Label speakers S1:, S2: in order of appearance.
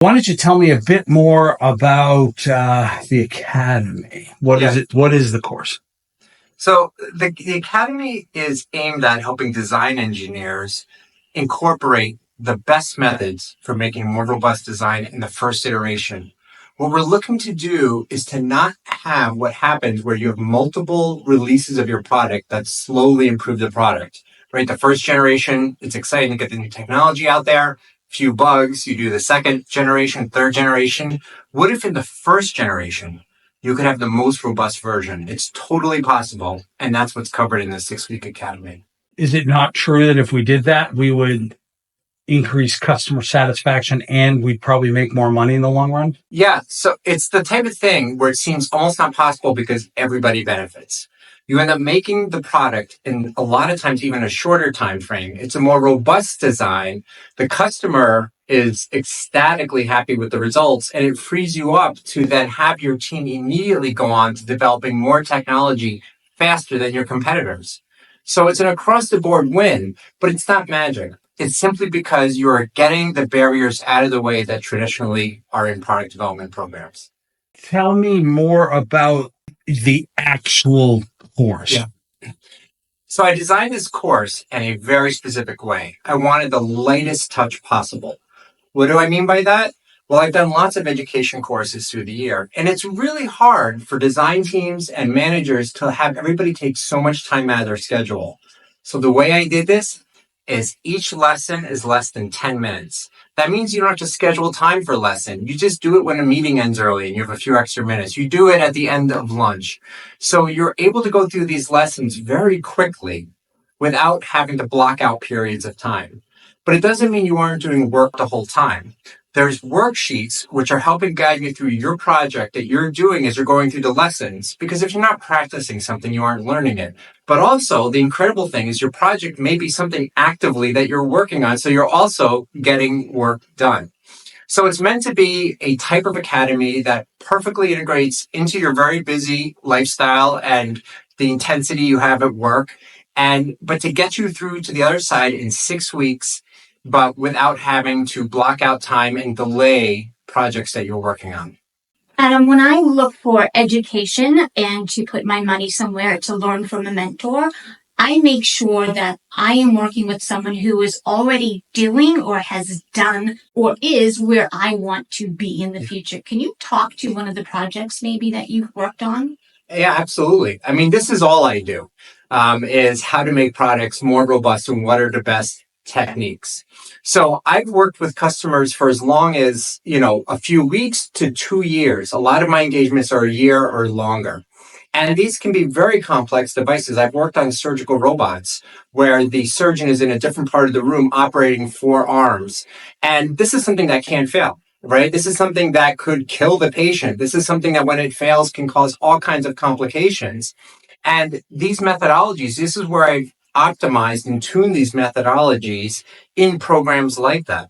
S1: Why don't you tell me a bit more about the Academy? What is it? What is the course?
S2: So the Academy is aimed at helping design engineers incorporate the best methods for making more robust design in the first iteration. What we're looking to do is to not have what happens where you have multiple releases of your product that slowly improve the product, right? The first generation, it's exciting to get the new technology out there, few bugs. You do the second generation, third generation. What if in the first generation, you could have the most robust version? It's totally possible. And that's what's covered in the 6-week academy.
S1: Is it not true that if we did that, we would increase customer satisfaction and we'd probably make more money in the long run?
S2: Yeah. So it's the type of thing where it seems almost not possible because everybody benefits. You end up making the product in a lot of times, even a shorter time frame. It's a more robust design. The customer is ecstatically happy with the results, and it frees you up to then have your team immediately go on to developing more technology faster than your competitors. So it's an across the board win, but it's not magic. It's simply because you're getting the barriers out of the way that traditionally are in product development programs.
S1: Tell me more about the actual course.
S2: Yeah. So I designed this course in a very specific way. I wanted the lightest touch possible. What do I mean by that? Well, I've done lots of education courses through the year, and it's really hard for design teams and managers to have everybody take so much time out of their schedule. So the way I did this is each lesson is less than 10 minutes. That means you don't have to schedule time for a lesson. You just do it when a meeting ends early and you have a few extra minutes. You do it at the end of lunch. So you're able to go through these lessons very quickly without having to block out periods of time. But it doesn't mean you aren't doing work the whole time. There's worksheets which are helping guide you through your project that you're doing as you're going through the lessons. Because if you're not practicing something, you aren't learning it. But also, the incredible thing is your project may be something actively that you're working on, so you're also getting work done. So it's meant to be a type of academy that perfectly integrates into your very busy lifestyle and the intensity you have at work, but to get you through to the other side in 6 weeks, but without having to block out time and delay projects that you're working on.
S3: When I look for education and to put my money somewhere to learn from a mentor, I make sure that I am working with someone who is already doing or has done or is where I want to be in the future. Can you talk to one of the projects maybe that you've worked on?
S2: Yeah, absolutely. I mean, this is all I do, is how to make products more robust and what are the best techniques. So I've worked with customers for as long as, a few weeks to 2 years. A lot of my engagements are a year or longer. And these can be very complex devices. I've worked on surgical robots where the surgeon is in a different part of the room operating 4 arms. And this is something that can fail, right? This is something that could kill the patient. This is something that when it fails can cause all kinds of complications. And these methodologies, this is where I've optimized and tuned these methodologies in programs like that.